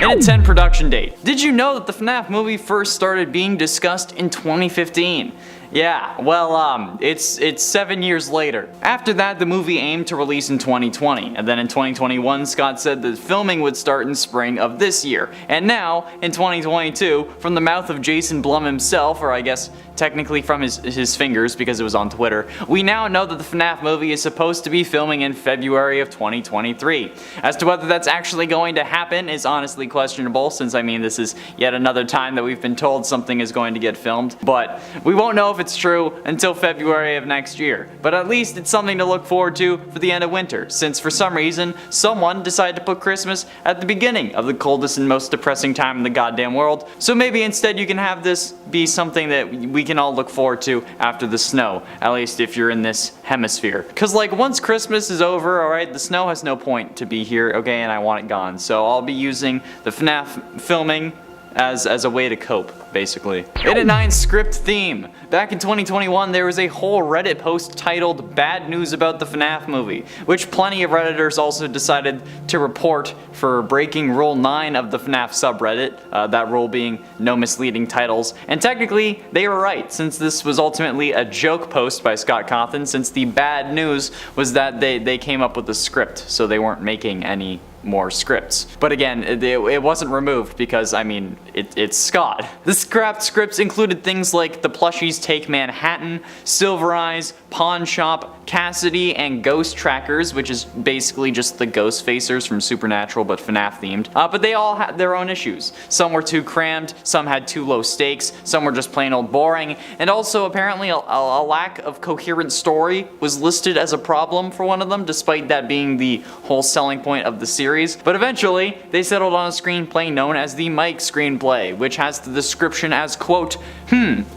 And a 10 production date. Did you know that the FNAF movie first started being discussed in 2015? Yeah, well, it's 7 years later. After that, the movie aimed to release in 2020, and then in 2021, Scott said that filming would start in spring of this year. And now, in 2022, from the mouth of Jason Blum himself, or I guess technically from his fingers because it was on Twitter, we now know that the FNAF movie is supposed to be filming in February of 2023. As to whether that's actually going to happen is honestly questionable, since I mean this is yet another time that we've been told something is going to get filmed, but we won't know if it's true until February of next year. But at least it's something to look forward to for the end of winter, since for some reason someone decided to put Christmas at the beginning of the coldest and most depressing time in the goddamn world. So maybe instead you can have this be something that we can all look forward to after the snow, at least if you're in this hemisphere. Cause like once Christmas is over, alright, the snow has no point to be here, okay, and I want it gone. So I'll be using the FNAF filming as a way to cope, basically. In a 9 script theme. Back in 2021, there was a whole Reddit post titled "Bad News About the FNAF Movie," which plenty of Redditors also decided to report for breaking Rule 9 of the FNAF subreddit, that rule being no misleading titles. And technically, they were right, since this was ultimately a joke post by Scott Cawthon, since the bad news was that they came up with a script, so they weren't making any more scripts. But again, it wasn't removed because, I mean, it's Scott. The scrapped scripts included things like The Plushies Take Manhattan, Silver Eyes, Pawn Shop, Cassidy, and Ghost Trackers, which is basically just the Ghost Facers from Supernatural but FNAF themed. But they all had their own issues. Some were too crammed, some had too low stakes, some were just plain old boring, and also apparently a lack of coherent story was listed as a problem for one of them, despite that being the whole selling point of the series. But eventually, they settled on a screenplay known as the Mike screenplay, which has the description as, quote,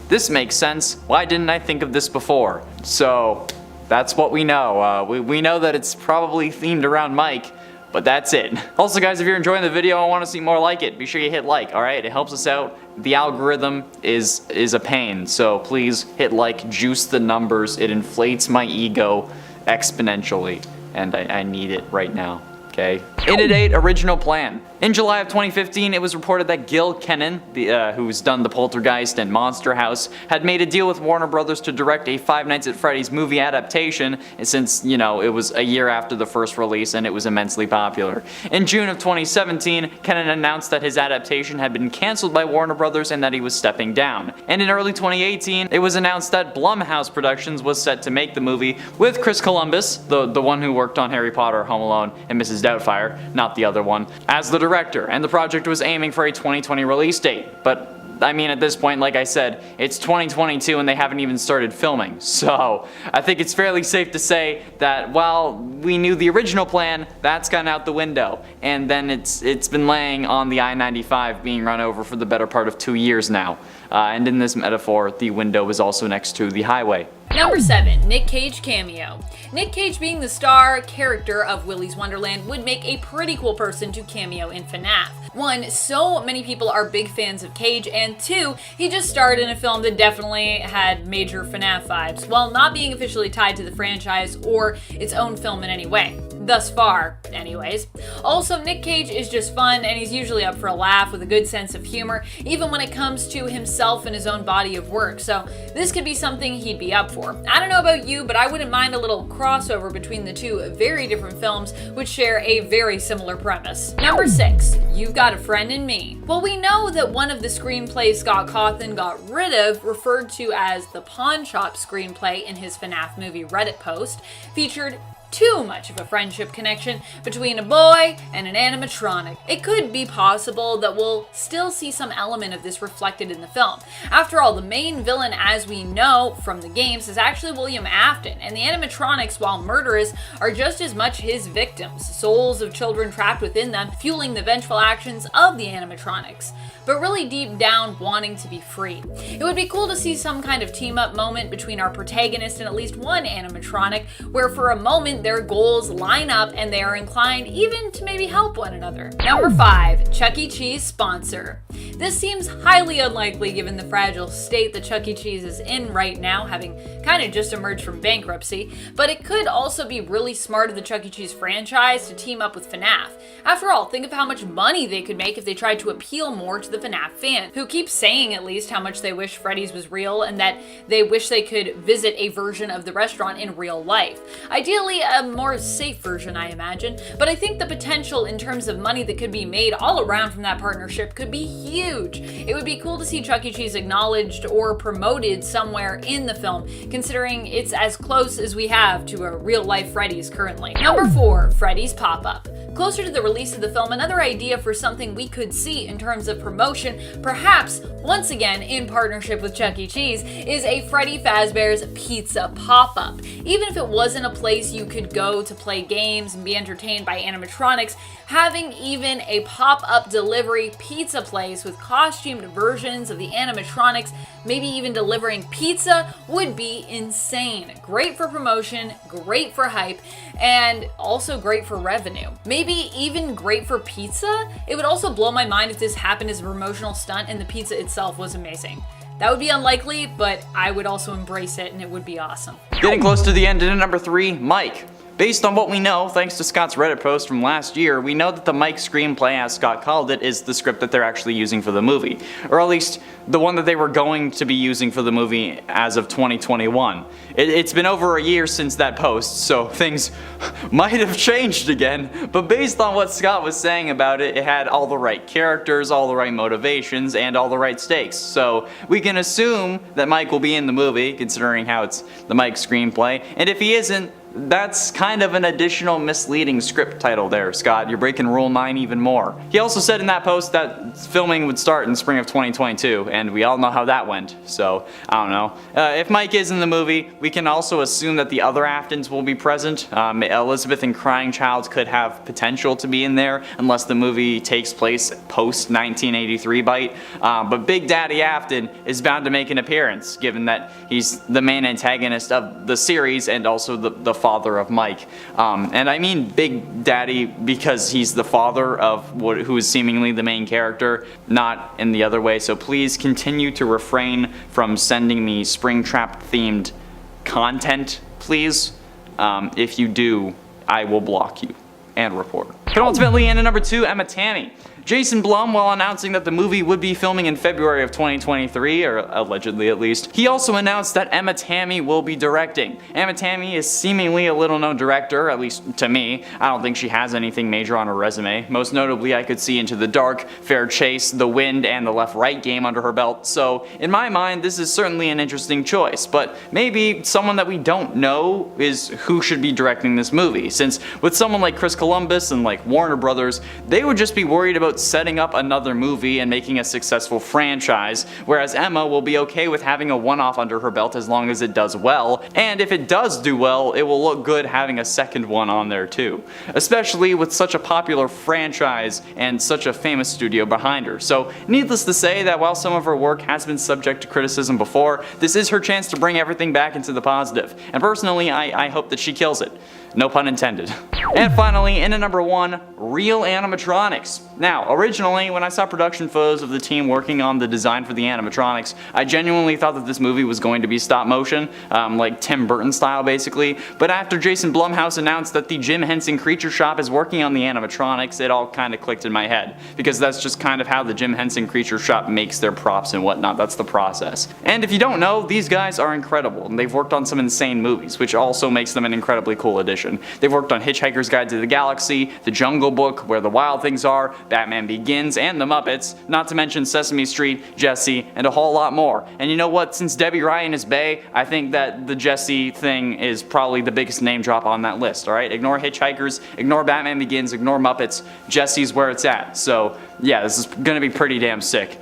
this makes sense, why didn't I think of this before? So, that's what we know. We know that it's probably themed around Mike, but that's it. Also guys, if you're enjoying the video and want to see more like it, be sure you hit like, alright? It helps us out. The algorithm is a pain, so please hit like, juice the numbers, it inflates my ego exponentially, and I need it right now. Okay. In a date, original plan. In July of 2015, it was reported that Gil Kenan, who's done The Poltergeist and Monster House, had made a deal with Warner Brothers to direct a Five Nights at Freddy's movie adaptation, since, you know, it was a year after the first release and it was immensely popular. In June of 2017, Kenan announced that his adaptation had been cancelled by Warner Brothers and that he was stepping down. And in early 2018, it was announced that Blumhouse Productions was set to make the movie with Chris Columbus, the one who worked on Harry Potter, Home Alone, and Mrs. Doubtfire, not the other one, as the director, and the project was aiming for a 2020 release date. But I mean, at this point, like I said, it's 2022 and they haven't even started filming. So I think it's fairly safe to say that while we knew the original plan, that's gone out the window. And then it's been laying on the I-95 being run over for the better part of 2 years now. And in this metaphor, the window is also next to the highway. Number 7, Nick Cage cameo. Nick Cage being the star character of Willy's Wonderland would make a pretty cool person to cameo in FNAF. 1, so many people are big fans of Cage, and 2, he just starred in a film that definitely had major FNAF vibes, while not being officially tied to the franchise or its own film in any way. Thus far, anyways. Also, Nick Cage is just fun, and he's usually up for a laugh with a good sense of humor, even when it comes to himself and his own body of work, so this could be something he'd be up for. I don't know about you, but I wouldn't mind a little crossover between the two very different films, which share a very similar premise. Number 6, You've Got a Friend in Me. Well, we know that one of the screenplays Scott Cawthon got rid of, referred to as the Pawn Shop screenplay in his FNAF Movie Reddit post, featured too much of a friendship connection between a boy and an animatronic. It could be possible that we'll still see some element of this reflected in the film. After all, the main villain, as we know from the games, is actually William Afton, and the animatronics, while murderous, are just as much his victims, souls of children trapped within them, fueling the vengeful actions of the animatronics, but really deep down wanting to be free. It would be cool to see some kind of team-up moment between our protagonist and at least one animatronic, where for a moment their goals line up and they are inclined even to maybe help one another. Number 5, Chuck E. Cheese sponsor. This seems highly unlikely given the fragile state that Chuck E. Cheese is in right now, having kind of just emerged from bankruptcy, but it could also be really smart of the Chuck E. Cheese franchise to team up with FNAF. After all, think of how much money they could make if they tried to appeal more to the FNAF fan, who keep saying at least how much they wish Freddy's was real and that they wish they could visit a version of the restaurant in real life. Ideally, a more safe version, I imagine, but I think the potential in terms of money that could be made all around from that partnership could be huge. It would be cool to see Chuck E. Cheese acknowledged or promoted somewhere in the film, considering it's as close as we have to a real-life Freddy's currently. Number 4, Freddy's pop-up. Closer to the release of the film, another idea for something we could see in terms of promotion, perhaps once again in partnership with Chuck E. Cheese, is a Freddy Fazbear's Pizza pop-up. Even if it wasn't a place you could go to play games and be entertained by animatronics, having even a pop-up delivery pizza place with costumed versions of the animatronics, maybe even delivering pizza, would be insane. Great for promotion, great for hype, and also great for revenue. Maybe even great for pizza? It would also blow my mind if this happened as a promotional stunt and the pizza itself was amazing. That would be unlikely, but I would also embrace it and it would be awesome. Getting close to the end, and at number 3, Mike. Based on what we know, thanks to Scott's Reddit post from last year, we know that the Mike screenplay, as Scott called it, is the script that they're actually using for the movie. Or at least, the one that they were going to be using for the movie as of 2021. It's been over a year since that post, so things might have changed again, but based on what Scott was saying about it, it had all the right characters, all the right motivations, and all the right stakes. So we can assume that Mike will be in the movie, considering how it's the Mike screenplay, and if he isn't, that's kind of an additional misleading script title there, Scott. You're breaking Rule 9 even more. He also said in that post that filming would start in spring of 2022, and we all know how that went, so I don't know. If Mike is in the movie, we can also assume that the other Aftons will be present. Elizabeth and Crying Child could have potential to be in there, unless the movie takes place post-1983 bite. But Big Daddy Afton is bound to make an appearance, given that he's the main antagonist of the series and also the father of Mike. And I mean Big Daddy because he's the father of who is seemingly the main character, not in the other way. So please continue to refrain from sending me Springtrap themed content, please. If you do, I will block you and report. But ultimately, in at number 2, Emma Tammy. Jason Blum, while announcing that the movie would be filming in February of 2023, or allegedly at least, he also announced that Emma Tammy will be directing. Emma Tammy is seemingly a little-known director, at least to me. I don't think she has anything major on her resume. Most notably, I could see Into the Dark, Fair Chase, The Wind, and The Left-Right Game under her belt, so in my mind, this is certainly an interesting choice, but maybe someone that we don't know is who should be directing this movie, since with someone like Chris Columbus and like Warner Brothers, they would just be worried about setting up another movie and making a successful franchise, whereas Emma will be okay with having a one-off under her belt as long as it does well, and if it does do well, it will look good having a second one on there too, especially with such a popular franchise and such a famous studio behind her. So needless to say that while some of her work has been subject to criticism before, this is her chance to bring everything back into the positive, and personally I hope that she kills it. No pun intended. And finally, in at number 1, real animatronics. Now, originally, when I saw production photos of the team working on the design for the animatronics, I genuinely thought that this movie was going to be stop motion, like Tim Burton style basically, but after Jason Blumhouse announced that the Jim Henson Creature Shop is working on the animatronics, it all kind of clicked in my head, because that's just kind of how the Jim Henson Creature Shop makes their props and whatnot. That's the process. And if you don't know, these guys are incredible, and they've worked on some insane movies, which also makes them an incredibly cool addition. They've worked on Hitchhiker's Guide to the Galaxy, The Jungle Book, Where the Wild Things Are, Batman Begins, and The Muppets, not to mention Sesame Street, Jessie, and a whole lot more. And you know what, since Debbie Ryan is bae, I think that the Jessie thing is probably the biggest name drop on that list, alright? Ignore Hitchhikers, ignore Batman Begins, ignore Muppets, Jessie's where it's at. So yeah, this is gonna be pretty damn sick.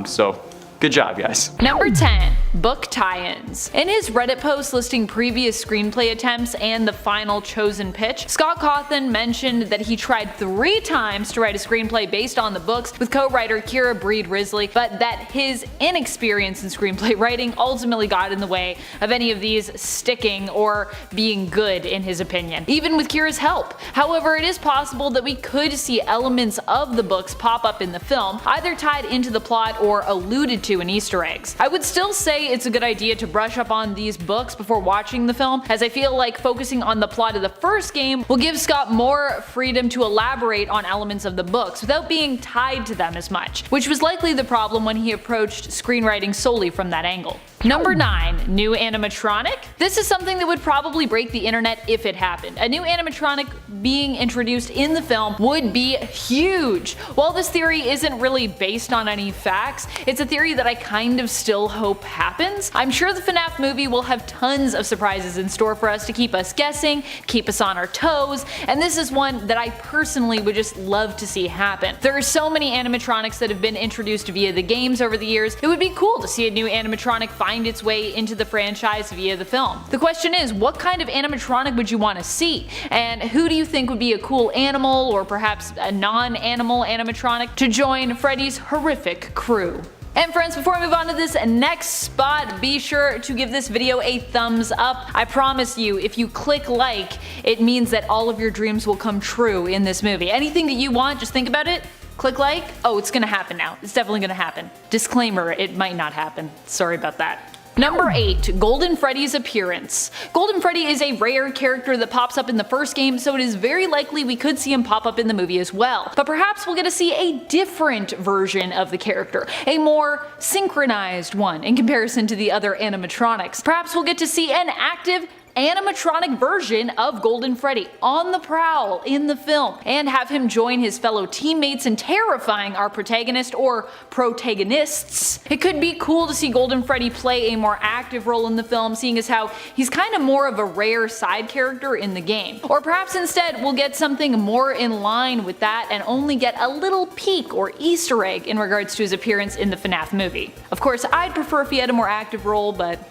So good job, guys. Number 10. book tie-ins. In his Reddit post listing previous screenplay attempts and the final chosen pitch, Scott Cawthon mentioned that he tried 3 times to write a screenplay based on the books with co-writer Kira Breed Risley, but that his inexperience in screenplay writing ultimately got in the way of any of these sticking or being good in his opinion, even with Kira's help. However, it is possible that we could see elements of the books pop up in the film, either tied into the plot or alluded to in Easter eggs. I would still say it's a good idea to brush up on these books before watching the film, as I feel like focusing on the plot of the first game will give Scott more freedom to elaborate on elements of the books without being tied to them as much, which was likely the problem when he approached screenwriting solely from that angle. Number 9. New animatronic? This is something that would probably break the internet if it happened. A new animatronic being introduced in the film would be huge. While this theory isn't really based on any facts, it's a theory that I kind of still hope happens. I'm sure the FNAF movie will have tons of surprises in store for us to keep us guessing, keep us on our toes, and this is one that I personally would just love to see happen. There are so many animatronics that have been introduced via the games over the years. It would be cool to see a new animatronic find its way into the franchise via the film. The question is, what kind of animatronic would you want to see? And who do you think would be a cool animal or perhaps a non-animal animatronic to join Freddy's horrific crew? And friends, before I move on to this next spot, be sure to give this video a thumbs up. I promise you, if you click like, it means that all of your dreams will come true in this movie. Anything that you want, just think about it. Click like. Oh, it's gonna happen now. It's definitely gonna happen. Disclaimer, it might not happen. Sorry about that. Number 8. Golden Freddy's appearance. Golden Freddy is a rare character that pops up in the first game, so it is very likely we could see him pop up in the movie as well. But perhaps we'll get to see a different version of the character, a more synchronized one in comparison to the other animatronics. Perhaps we'll get to see an active animatronic version of Golden Freddy on the prowl in the film, and have him join his fellow teammates in terrifying our protagonist or protagonists. It could be cool to see Golden Freddy play a more active role in the film, seeing as how he's kind of more of a rare side character in the game. Or perhaps instead we'll get something more in line with that and only get a little peek or Easter egg in regards to his appearance in the FNAF movie. Of course, I'd prefer if he had a more active role, but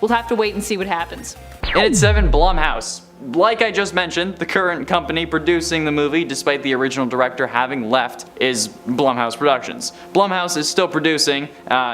we'll have to wait and see what happens. And at 7, Blumhouse. Like I just mentioned, the current company producing the movie, despite the original director having left, is Blumhouse Productions. Blumhouse is still producing,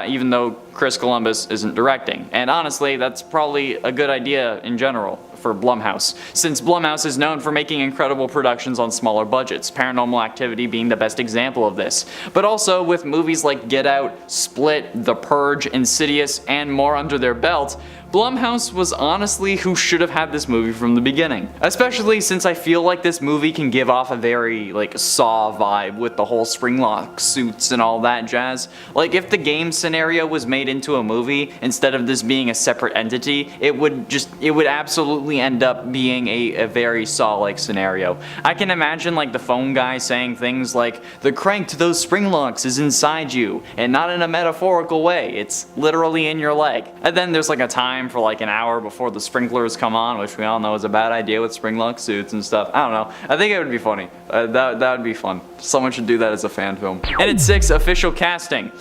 even though Chris Columbus isn't directing. And honestly, that's probably a good idea in general for Blumhouse, since Blumhouse is known for making incredible productions on smaller budgets, Paranormal Activity being the best example of this. But also with movies like Get Out, Split, The Purge, Insidious, and more under their belt, Blumhouse was honestly who should have had this movie from the beginning. Especially since I feel like this movie can give off a very Saw vibe with the whole Springlock suits and all that jazz. Like if the game scenario was made into a movie instead of this being a separate entity, it would absolutely end up being a very Saw-like scenario. I can imagine the phone guy saying things like, "The crank to those Springlocks is inside you," and not in a metaphorical way, it's literally in your leg. And then there's a time for an hour before the sprinklers come on, which we all know is a bad idea with Springlock suits and stuff. I don't know. I think it would be funny. That would be fun. Someone should do that as a fan film. And at 6, official casting.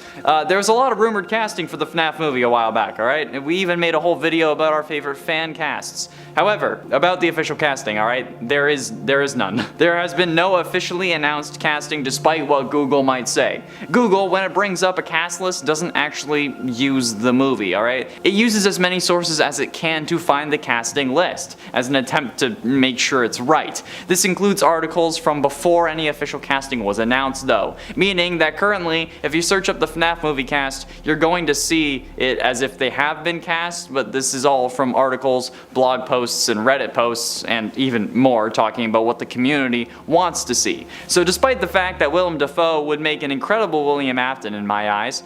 There was a lot of rumored casting for the FNAF movie a while back, alright? We even made a whole video about our favorite fan casts. However, about the official casting, alright, there is none. There has been no officially announced casting despite what Google might say. Google, when it brings up a cast list, doesn't actually use the movie, alright? It uses as many sources as it can to find the casting list, as an attempt to make sure it's right. This includes articles from before any official casting was announced though, meaning that currently, if you search up the FNAF movie cast, you're going to see it as if they have been cast, but this is all from articles, blog posts, and Reddit posts, and even more talking about what the community wants to see. So despite the fact that Willem Dafoe would make an incredible William Afton in my eyes,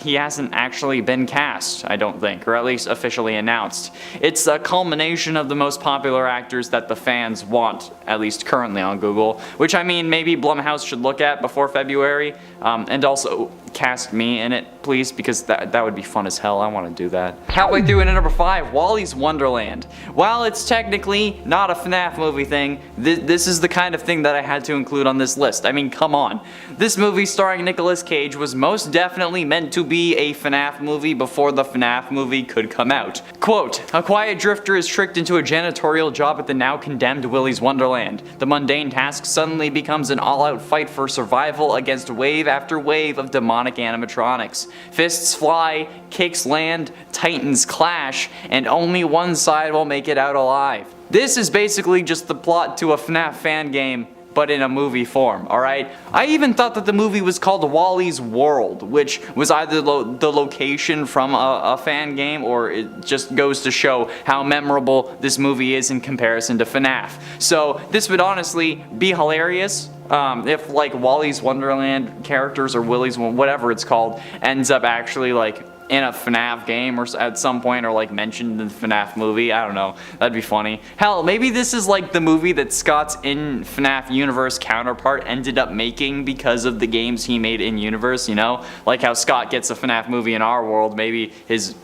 he hasn't actually been cast, I don't think, or at least officially announced. It's a culmination of the most popular actors that the fans want, at least currently on Google, which I mean maybe Blumhouse should look at before February, and also cast me in it, please, because that would be fun as hell. I want to do that. Halfway through into number 5, Wally's Wonderland. While it's technically not a FNAF movie thing, this is the kind of thing that I had to include on this list. I mean, come on. This movie starring Nicolas Cage was most definitely meant to be a FNAF movie before the FNAF movie could come out. Quote, a quiet drifter is tricked into a janitorial job at the now condemned Willy's Wonderland. The mundane task suddenly becomes an all-out fight for survival against wave after wave of demonic animatronics. Fists fly, kicks land, titans clash, and only one side will make it out alive. This is basically just the plot to a FNAF fan game, but in a movie form, alright? I even thought that the movie was called Wally's World, which was either the location from a fan game, or it just goes to show how memorable this movie is in comparison to FNAF. So this would honestly be hilarious if like Wally's Wonderland characters or Willy's, whatever it's called, ends up actually like in a FNAF game or at some point, or like mentioned in the FNAF movie. I don't know, that'd be funny. Hell, maybe this is like the movie that Scott's in FNAF universe counterpart ended up making because of the games he made in universe, you know? Like how Scott gets a FNAF movie in our world, maybe his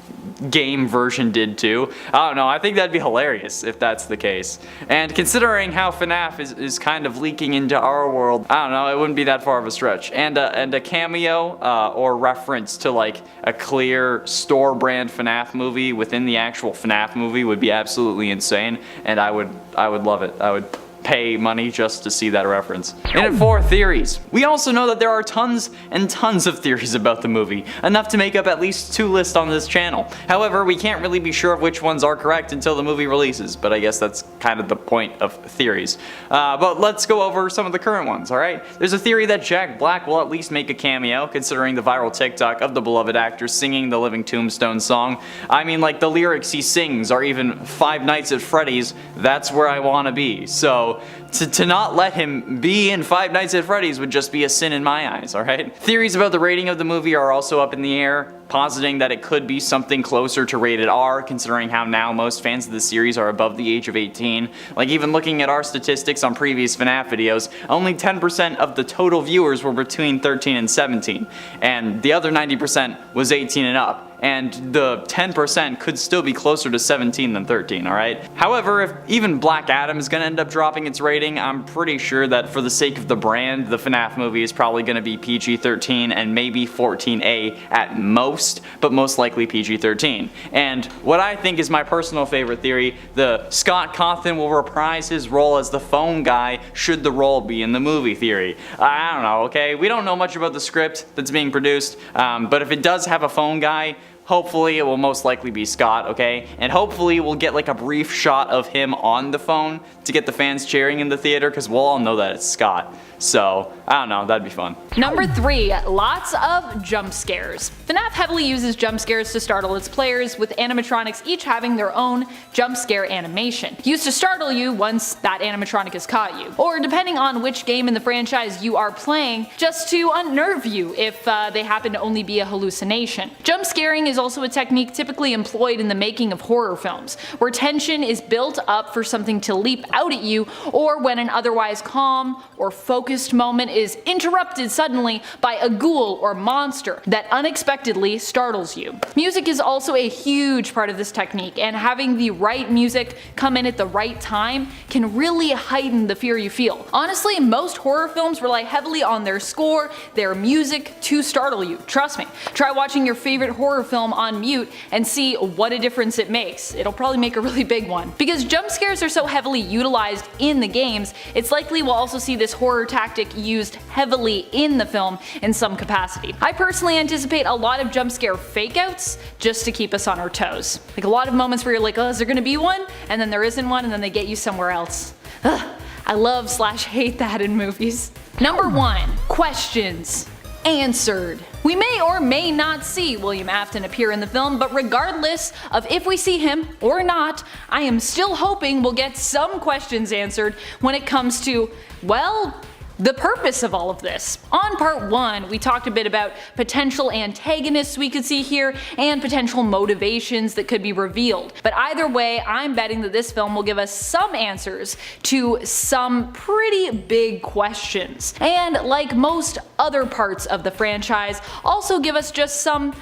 game version did too. I don't know, I think that'd be hilarious if that's the case. And considering how FNAF is kind of leaking into our world, I don't know, it wouldn't be that far of a stretch. And a cameo or reference to like a clear store brand FNAF movie within the actual FNAF movie would be absolutely insane, and I would love it. I would pay money just to see that reference. And at 4, theories. We also know that there are tons and tons of theories about the movie, enough to make up at least 2 lists on this channel. However, we can't really be sure of which ones are correct until the movie releases, but I guess that's kind of the point of theories. But let's go over some of the current ones, alright? There's a theory that Jack Black will at least make a cameo, considering the viral TikTok of the beloved actor singing the Living Tombstone song. I mean, like the lyrics he sings are even Five Nights at Freddy's, that's where I wanna be. So to not let him be in Five Nights at Freddy's would just be a sin in my eyes, alright? Theories about the rating of the movie are also up in the air, positing that it could be something closer to rated R, considering how now most fans of the series are above the age of 18. Like, even looking at our statistics on previous FNAF videos, only 10% of the total viewers were between 13 and 17, and the other 90% was 18 and up. And the 10% could still be closer to 17 than 13, alright? However, if even Black Adam is going to end up dropping its rating, I'm pretty sure that for the sake of the brand, the FNAF movie is probably going to be PG-13 and maybe 14A at most, but most likely PG-13. And what I think is my personal favorite theory, the Scott Cawthon will reprise his role as the phone guy should the role be in the movie theory. I don't know, okay? We don't know much about the script that's being produced, but if it does have a phone guy, hopefully it will most likely be Scott, okay? And hopefully we'll get like a brief shot of him on the phone to get the fans cheering in the theater, because we'll all know that it's Scott. So, I don't know, that'd be fun. Number 3, lots of jump scares. FNAF heavily uses jump scares to startle its players, with animatronics each having their own jump scare animation, used to startle you once that animatronic has caught you, or depending on which game in the franchise you are playing, just to unnerve you if they happen to only be a hallucination. Jump scaring is also a technique typically employed in the making of horror films, where tension is built up for something to leap out at you, or when an otherwise calm or focused moment is interrupted suddenly by a ghoul or monster that unexpectedly startles you. Music is also a huge part of this technique, and having the right music come in at the right time can really heighten the fear you feel. Honestly, most horror films rely heavily on their score, their music to startle you. Trust me. Try watching your favorite horror film on mute and see what a difference it makes. It'll probably make a really big one. Because jump scares are so heavily utilized in the games, it's likely we'll also see this horror tactic used heavily in the film in some capacity. I personally anticipate a lot of jump scare fake outs just to keep us on our toes. Like a lot of moments where you're like, oh, is there gonna be one? And then there isn't one, and then they get you somewhere else. Ugh, I love / hate that in movies. Number 1, questions answered. We may or may not see William Afton appear in the film, but regardless of if we see him or not, I am still hoping we'll get some questions answered when it comes to, well, the purpose of all of this. On part 1, we talked a bit about potential antagonists we could see here and potential motivations that could be revealed. But either way, I'm betting that this film will give us some answers to some pretty big questions. And like most other parts of the franchise, also give us just some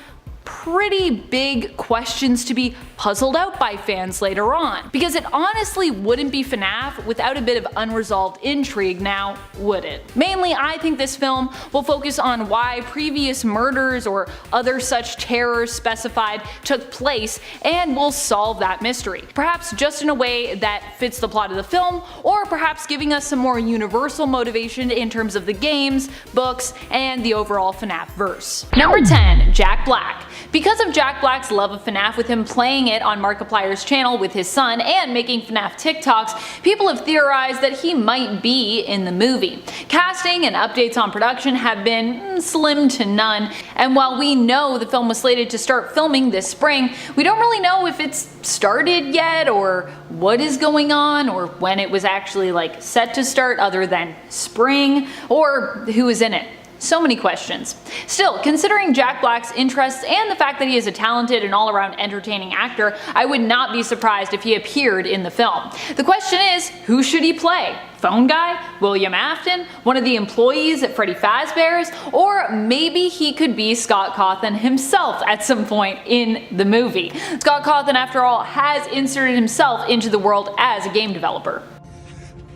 pretty big questions to be puzzled out by fans later on. Because it honestly wouldn't be FNAF without a bit of unresolved intrigue now, would it? Mainly, I think this film will focus on why previous murders or other such terrors specified took place, and will solve that mystery. Perhaps just in a way that fits the plot of the film, or perhaps giving us some more universal motivation in terms of the games, books, and the overall FNAF verse. Number 10. Jack Black. Because of Jack Black's love of FNAF, with him playing it on Markiplier's channel with his son and making FNAF TikToks, people have theorized that he might be in the movie. Casting and updates on production have been slim to none, and while we know the film was slated to start filming this spring, we don't really know if it's started yet, or what is going on, or when it was actually set to start other than spring, or who is in it. So many questions. Still, considering Jack Black's interests and the fact that he is a talented and all-around entertaining actor, I would not be surprised if he appeared in the film. The question is, who should he play? Phone guy? William Afton? One of the employees at Freddy Fazbear's? Or maybe he could be Scott Cawthon himself at some point in the movie. Scott Cawthon, after all, has inserted himself into the world as a game developer.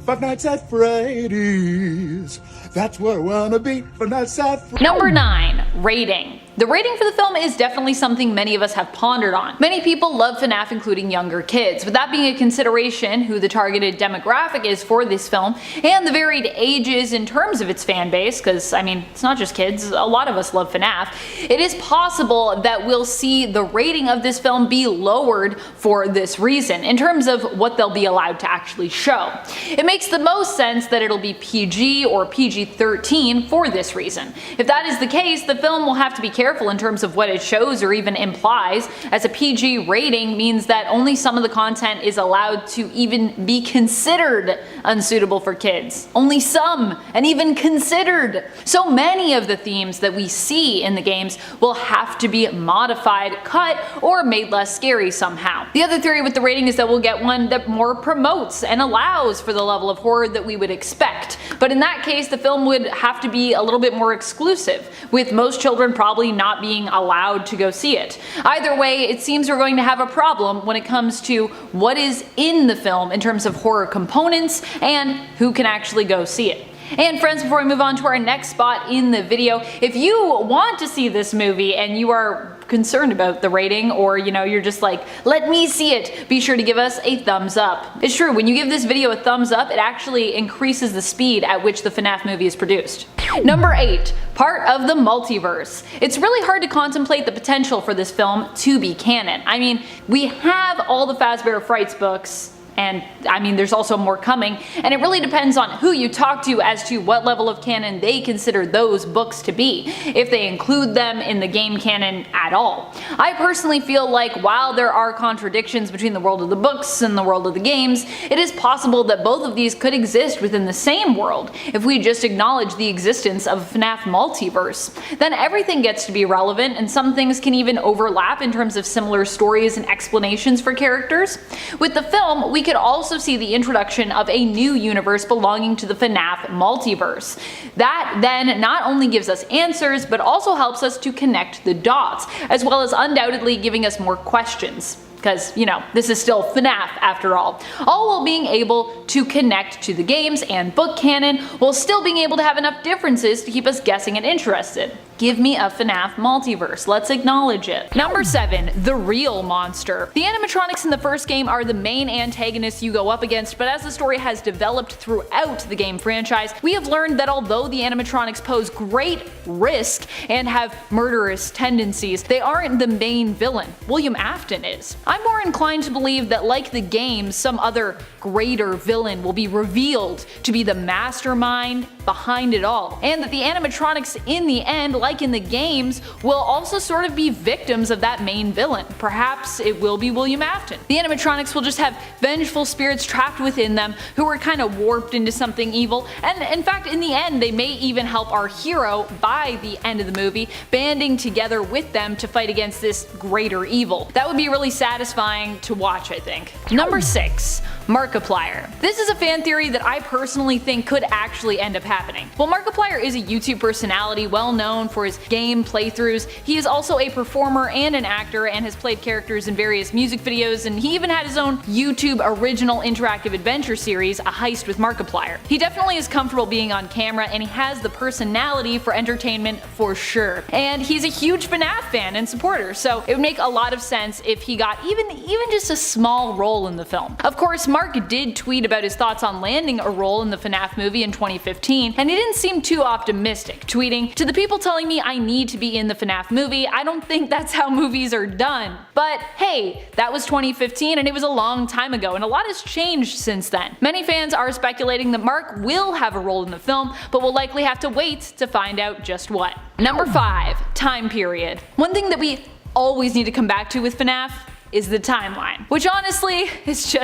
Five Nights at Freddy's. That's where I wanna be for Nights at Freddy. Number 9. Rating. The rating for the film is definitely something many of us have pondered on. Many people love FNAF, including younger kids. With that being a consideration, who the targeted demographic is for this film, and the varied ages in terms of its fan base, because I mean, it's not just kids, a lot of us love FNAF, it is possible that we'll see the rating of this film be lowered for this reason, in terms of what they'll be allowed to actually show. It makes the most sense that it'll be PG or PG-13 for this reason. If that is the case, the film will have to be careful in terms of what it shows or even implies, as a PG rating means that only some of the content is allowed to even be considered unsuitable for kids. Only some, and even considered. So many of the themes that we see in the games will have to be modified, cut, or made less scary somehow. The other theory with the rating is that we'll get one that more promotes and allows for the level of horror that we would expect. But in that case, the film would have to be a little bit more exclusive, with most children probably not being allowed to go see it. Either way, it seems we're going to have a problem when it comes to what is in the film in terms of horror components and who can actually go see it. And friends, before we move on to our next spot in the video, if you want to see this movie and you are concerned about the rating, or you're just like, let me see it, be sure to give us a thumbs up. It's true, when you give this video a thumbs up, it actually increases the speed at which the FNAF movie is produced. Number 8. Part of the multiverse. It's really hard to contemplate the potential for this film to be canon. I mean, we have all the Fazbear Frights books, and I mean, there's also more coming, and it really depends on who you talk to as to what level of canon they consider those books to be, if they include them in the game canon at all. I personally feel like while there are contradictions between the world of the books and the world of the games, it is possible that both of these could exist within the same world if we just acknowledge the existence of a FNAF multiverse. Then everything gets to be relevant, and some things can even overlap in terms of similar stories and explanations for characters. With the film, we could also see the introduction of a new universe belonging to the FNAF multiverse. That then not only gives us answers, but also helps us to connect the dots, as well as undoubtedly giving us more questions. Because, this is still FNAF after all while being able to connect to the games and book canon, while still being able to have enough differences to keep us guessing and interested. Give me a FNAF multiverse, let's acknowledge it. Number 7. The real monster. The animatronics in the first game are the main antagonists you go up against, but as the story has developed throughout the game franchise, we have learned that although the animatronics pose great risk and have murderous tendencies, they aren't the main villain. William Afton is. I'm more inclined to believe that, like the game, some other greater villain will be revealed to be the mastermind behind it all, and that the animatronics in the end, like in the games, will also sort of be victims of that main villain. Perhaps it will be William Afton. The animatronics will just have vengeful spirits trapped within them who are kind of warped into something evil, and in fact in the end they may even help our hero by the end of the movie, banding together with them to fight against this greater evil. That would be really satisfying to watch, I think. Number 6. Markiplier. This is a fan theory that I personally think could actually end up happening. While Markiplier is a YouTube personality well known for his game playthroughs, he is also a performer and an actor and has played characters in various music videos, and he even had his own YouTube original interactive adventure series, A Heist with Markiplier. He definitely is comfortable being on camera, and he has the personality for entertainment for sure. And he's a huge FNAF fan and supporter, so it would make a lot of sense if he got even just a small role in the film. Of course, Mark did tweet about his thoughts on landing a role in the FNAF movie in 2015, and he didn't seem too optimistic, tweeting, "To the people telling me I need to be in the FNAF movie, I don't think that's how movies are done." But hey, that was 2015 and it was a long time ago, and a lot has changed since then. Many fans are speculating that Mark will have a role in the film, but we'll likely have to wait to find out just what. Number 5. Time period. One thing that we always need to come back to with FNAF is the timeline, which honestly it's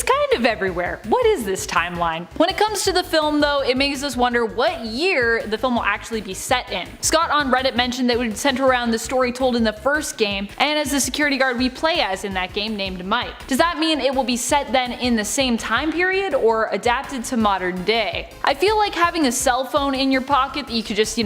kind of everywhere. What is this timeline? When it comes to the film though, it makes us wonder what year the film will actually be set in. Scott on Reddit mentioned that it would center around the story told in the first game and as the security guard we play as in that game named Mike. Does that mean it will be set then in the same time period or adapted to modern day? I feel like having a cell phone in your pocket that you could just,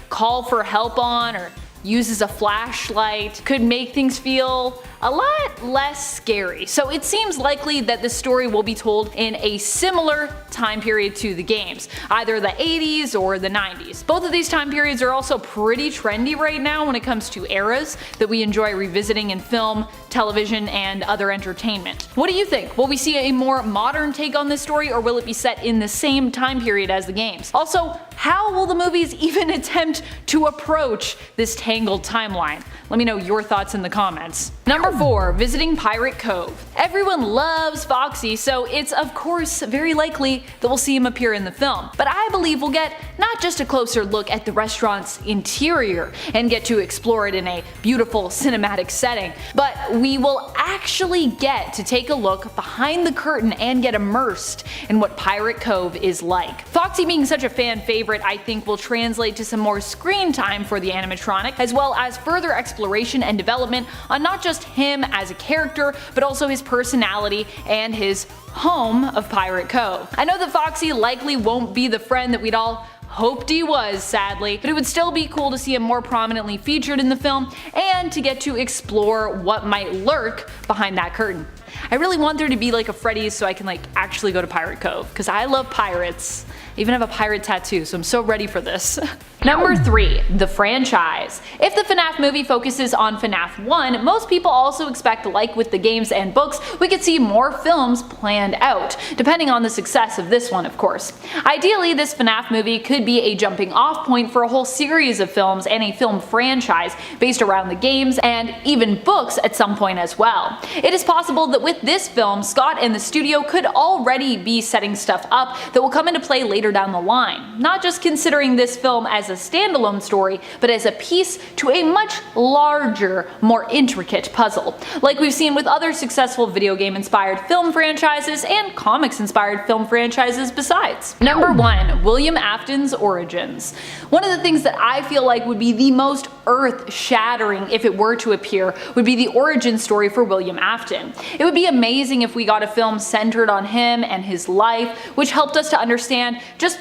call for help on or use as a flashlight could make things feel a lot less scary. So it seems likely that the story will be told in a similar time period to the games, either the 80s or the 90s. Both of these time periods are also pretty trendy right now when it comes to eras that we enjoy revisiting in film, television, and other entertainment. What do you think? Will we see a more modern take on this story, or will it be set in the same time period as the games? Also, how will the movies even attempt to approach this tangled timeline? Let me know your thoughts in the comments. Number 4. Visiting Pirate Cove. Everyone loves Foxy, so it's of course very likely that we'll see him appear in the film. But I believe we'll get not just a closer look at the restaurant's interior and get to explore it in a beautiful cinematic setting, but we will actually get to take a look behind the curtain and get immersed in what Pirate Cove is like. Foxy being such a fan favorite, I think will translate to some more screen time for the animatronic, as well as further exploration and development on not just him as a character, but also his personality and his home of Pirate Cove. I know that Foxy likely won't be the friend that we'd all hoped he was, sadly, but it would still be cool to see him more prominently featured in the film and to get to explore what might lurk behind that curtain. I really want there to be like a Freddy's so I can actually go to Pirate Cove, because I love pirates. I even have a pirate tattoo, so I'm so ready for this. Number 3. The franchise. If the FNAF movie focuses on FNAF 1, most people also expect, like with the games and books, we could see more films planned out, depending on the success of this one, of course. Ideally, this FNAF movie could be a jumping off point for a whole series of films and a film franchise based around the games and even books at some point as well. It is possible that with this film, Scott and the studio could already be setting stuff up that will come into play later down the line, not just considering this film as a standalone story, but as a piece to a much larger, more intricate puzzle, like we've seen with other successful video game inspired film franchises and comics inspired film franchises besides. Number 1. William Afton's origins. One of the things that I feel like would be the most earth-shattering if it were to appear would be the origin story for William Afton. It would be amazing if we got a film centered on him and his life, which helped us to understand just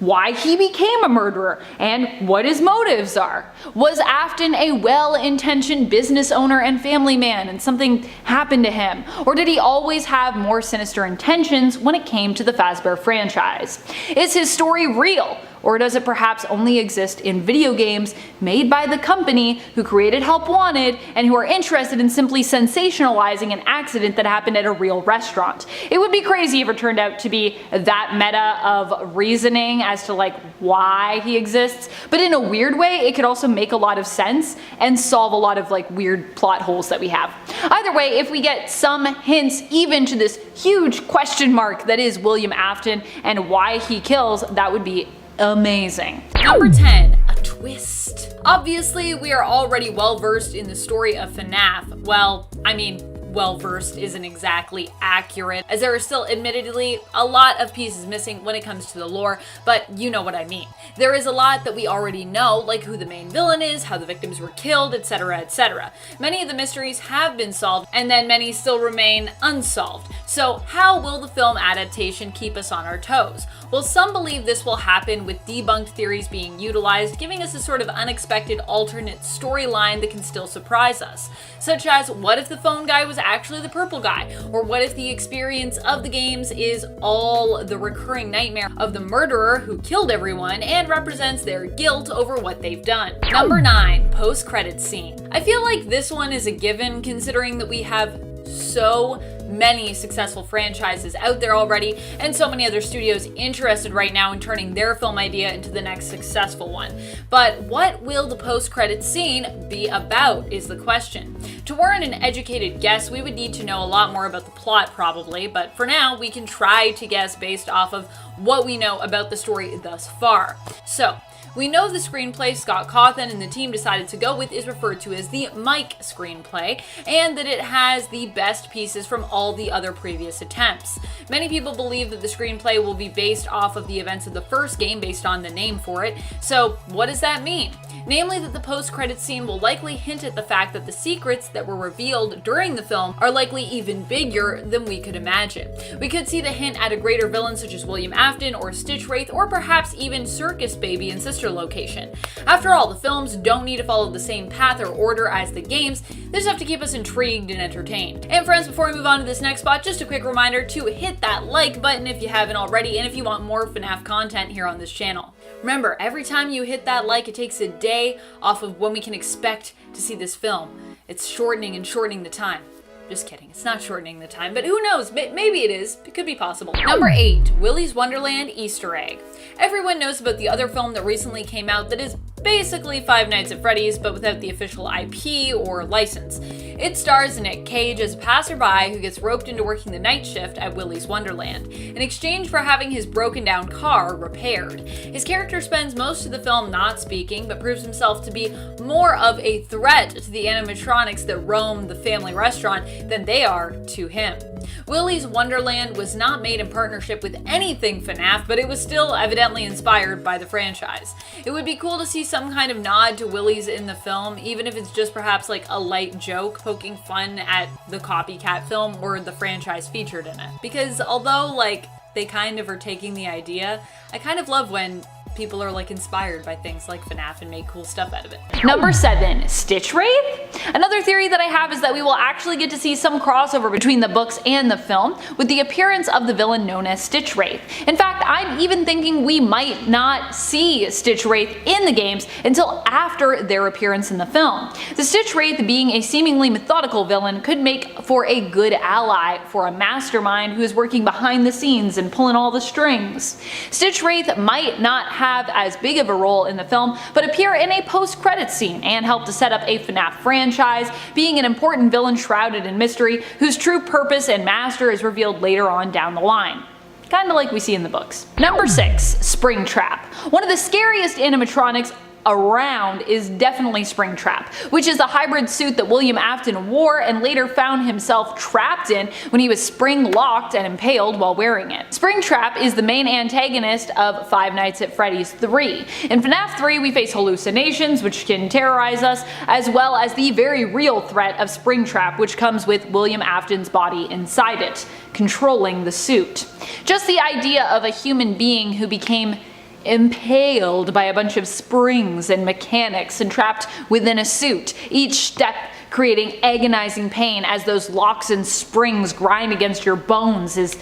why he became a murderer and what his motives are. Was Afton a well-intentioned business owner and family man and something happened to him? Or did he always have more sinister intentions when it came to the Fazbear franchise? Is his story real? Or does it perhaps only exist in video games made by the company who created Help Wanted and who are interested in simply sensationalizing an accident that happened at a real restaurant? It would be crazy if it turned out to be that meta of reasoning as to why he exists, but in a weird way it could also make a lot of sense and solve a lot of weird plot holes that we have. Either way, if we get some hints even to this huge question mark that is William Afton and why he kills, that would be amazing. Number 10, a twist. Obviously, we are already well versed in the story of FNAF. Well, I mean, well versed isn't exactly accurate, as there are still admittedly a lot of pieces missing when it comes to the lore, but you know what I mean. There is a lot that we already know, like who the main villain is, how the victims were killed, etc, etc. Many of the mysteries have been solved, and then many still remain unsolved. So how will the film adaptation keep us on our toes? Well, some believe this will happen with debunked theories being utilized, giving us a sort of unexpected alternate storyline that can still surprise us. Such as, what if the phone guy was actually the purple guy? Or what if the experience of the games is all the recurring nightmare of the murderer who killed everyone and represents their guilt over what they've done? Number 9, post-credits scene. I feel like this one is a given considering that we have so many successful franchises out there already, and so many other studios interested right now in turning their film idea into the next successful one. But what will the post-credits scene be about is the question. To warrant an educated guess, we would need to know a lot more about the plot probably, but for now we can try to guess based off of what we know about the story thus far. So, we know the screenplay Scott Cawthon and the team decided to go with is referred to as the Mike screenplay, and that it has the best pieces from all the other previous attempts. Many people believe that the screenplay will be based off of the events of the first game based on the name for it, so what does that mean? Namely that the post-credits scene will likely hint at the fact that the secrets that were revealed during the film are likely even bigger than we could imagine. We could see the hint at a greater villain such as William Afton or Stitch Wraith, or perhaps even Circus Baby and Sister Location. After all, the films don't need to follow the same path or order as the games, they just have to keep us intrigued and entertained. And friends, before we move on to this next spot, just a quick reminder to hit that like button if you haven't already, and if you want more FNAF content here on this channel. Remember, every time you hit that like, it takes a day off of when we can expect to see this film. It's shortening the time. Just kidding, it's not shortening the time, but who knows, maybe it is, it could be possible. Number 8, Willy's Wonderland Easter egg. Everyone knows about the other film that recently came out that is basically Five Nights at Freddy's, but without the official IP or license. It stars Nick Cage as a passerby who gets roped into working the night shift at Willy's Wonderland, in exchange for having his broken down car repaired. His character spends most of the film not speaking, but proves himself to be more of a threat to the animatronics that roam the family restaurant than they are to him. Willy's Wonderland was not made in partnership with anything FNAF, but it was still evidently inspired by the franchise. It would be cool to see some kind of nod to Willy's in the film, even if it's just perhaps like a light joke poking fun at the copycat film or the franchise featured in it. Because although like they kind of are taking the idea, I kind of love when people are like inspired by things like FNAF and make cool stuff out of it. Number 7, Stitch Wraith? Another theory that I have is that we will actually get to see some crossover between the books and the film with the appearance of the villain known as Stitch Wraith. In fact, I'm even thinking we might not see Stitch Wraith in the games until after their appearance in the film. The Stitch Wraith, being a seemingly methodical villain, could make for a good ally for a mastermind who is working behind the scenes and pulling all the strings. Stitch Wraith might not have as big of a role in the film, but appear in a post-credits scene and help to set up a FNAF franchise, being an important villain shrouded in mystery whose true purpose and master is revealed later on down the line. Kinda like we see in the books. Number 6, Springtrap. One of the scariest animatronics around is definitely Springtrap, which is the hybrid suit that William Afton wore and later found himself trapped in when he was spring-locked and impaled while wearing it. Springtrap is the main antagonist of Five Nights at Freddy's 3. In FNAF 3 we face hallucinations which can terrorize us, as well as the very real threat of Springtrap, which comes with William Afton's body inside it, controlling the suit. Just the idea of a human being who became impaled by a bunch of springs and mechanics and trapped within a suit, each step creating agonizing pain as those locks and springs grind against your bones, is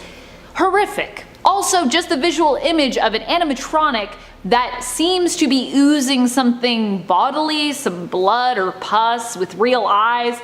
horrific. Also, just the visual image of an animatronic that seems to be oozing something bodily, some blood or pus with real eyes,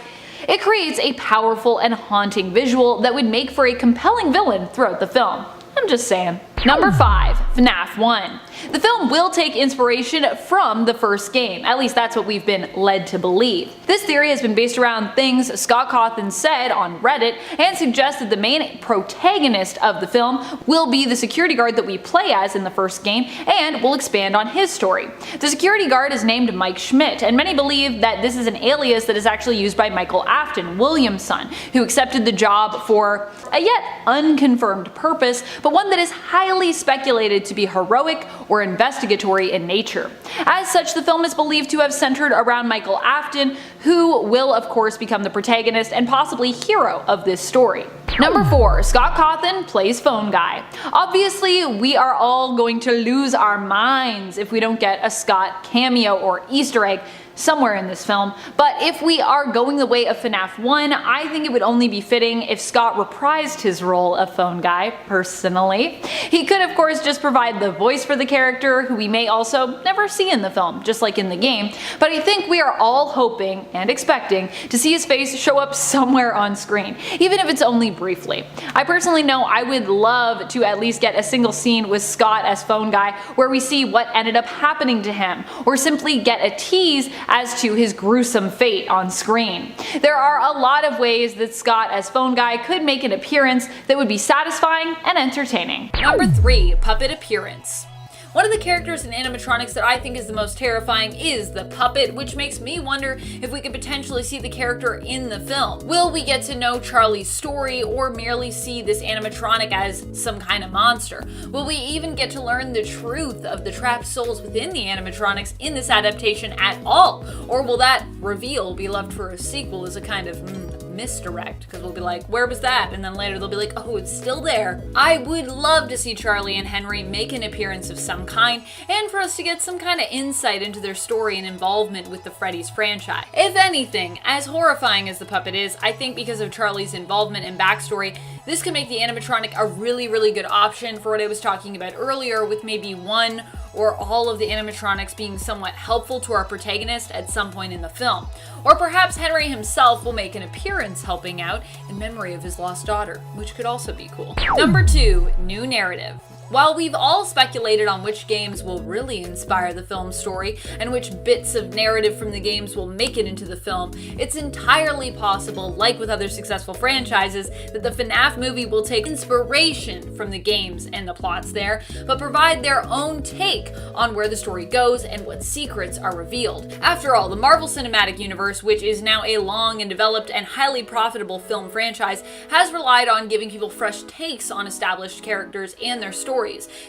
it creates a powerful and haunting visual that would make for a compelling villain throughout the film. I'm just saying. Number 5, FNAF 1. The film will take inspiration from the first game, at least that's what we've been led to believe. This theory has been based around things Scott Cawthon said on Reddit and suggests that the main protagonist of the film will be the security guard that we play as in the first game and will expand on his story. The security guard is named Mike Schmidt, and many believe that this is an alias that is actually used by Michael Afton, William's son, who accepted the job for a yet unconfirmed purpose, but one that is highly speculated to be heroic or investigatory in nature. As such, the film is believed to have centered around Michael Afton, who will of course become the protagonist and possibly hero of this story. Number 4. Scott Cawthon plays Phone Guy. Obviously, we are all going to lose our minds if we don't get a Scott cameo or Easter egg somewhere in this film, but if we are going the way of FNAF 1, I think it would only be fitting if Scott reprised his role of Phone Guy, personally. He could of course just provide the voice for the character, who we may also never see in the film, just like in the game, but I think we are all hoping and expecting to see his face show up somewhere on screen, even if it's only briefly. I personally know I would love to at least get a single scene with Scott as Phone Guy where we see what ended up happening to him, or simply get a tease as to his gruesome fate on screen. There are a lot of ways that Scott as Phone Guy could make an appearance that would be satisfying and entertaining. Number 3. Puppet appearance. One of the characters in animatronics that I think is the most terrifying is the puppet, which makes me wonder if we could potentially see the character in the film. Will we get to know Charlie's story or merely see this animatronic as some kind of monster? Will we even get to learn the truth of the trapped souls within the animatronics in this adaptation at all? Or will that reveal be left for a sequel as a kind of misdirect, because we'll be like, where was that? And then later they'll be like, oh, it's still there. I would love to see Charlie and Henry make an appearance of some kind, and for us to get some kind of insight into their story and involvement with the Freddy's franchise. If anything, as horrifying as the puppet is, I think because of Charlie's involvement and backstory, this could make the animatronic a really, really good option for what I was talking about earlier, with maybe one or all of the animatronics being somewhat helpful to our protagonist at some point in the film. Or perhaps Henry himself will make an appearance helping out in memory of his lost daughter, which could also be cool. Number 2, new narrative. While we've all speculated on which games will really inspire the film's story and which bits of narrative from the games will make it into the film, it's entirely possible, like with other successful franchises, that the FNAF movie will take inspiration from the games and the plots there, but provide their own take on where the story goes and what secrets are revealed. After all, the Marvel Cinematic Universe, which is now a long and developed and highly profitable film franchise, has relied on giving people fresh takes on established characters and their stories,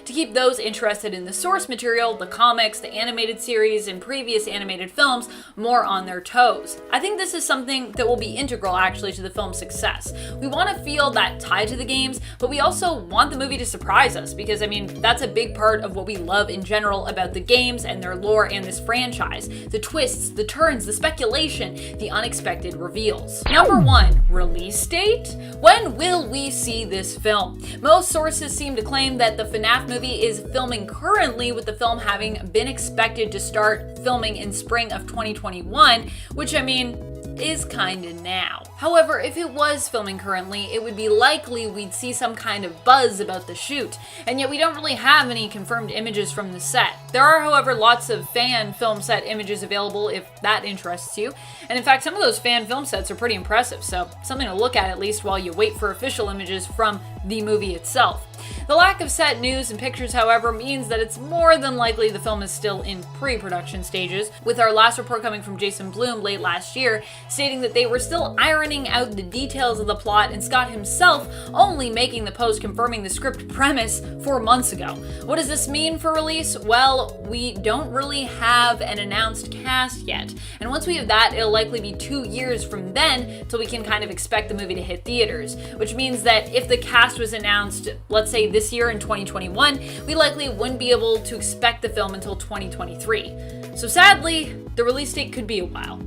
to keep those interested in the source material, the comics, the animated series, and previous animated films more on their toes. I think this is something that will be integral actually to the film's success. We want to feel that tie to the games, but we also want the movie to surprise us, because I mean, that's a big part of what we love in general about the games and their lore and this franchise. The twists, the turns, the speculation, the unexpected reveals. Number 1, release date? When will we see this film? Most sources seem to claim that the FNAF movie is filming currently, with the film having been expected to start filming in spring of 2021, which I mean, is kinda now. However, if it was filming currently, it would be likely we'd see some kind of buzz about the shoot, and yet we don't really have any confirmed images from the set. There are, however, lots of fan film set images available if that interests you, and in fact some of those fan film sets are pretty impressive, so something to look at least while you wait for official images from the movie itself. The lack of set news and pictures, however, means that it's more than likely the film is still in pre-production stages, with our last report coming from Jason Blum late last year, stating that they were still ironing out the details of the plot, and Scott himself only making the post confirming the script premise 4 months ago. What does this mean for release? Well, we don't really have an announced cast yet, and once we have that, it'll likely be 2 years from then till we can kind of expect the movie to hit theaters, which means that if the cast was announced, let's say this year in 2021, we likely wouldn't be able to expect the film until 2023. So sadly, the release date could be a while.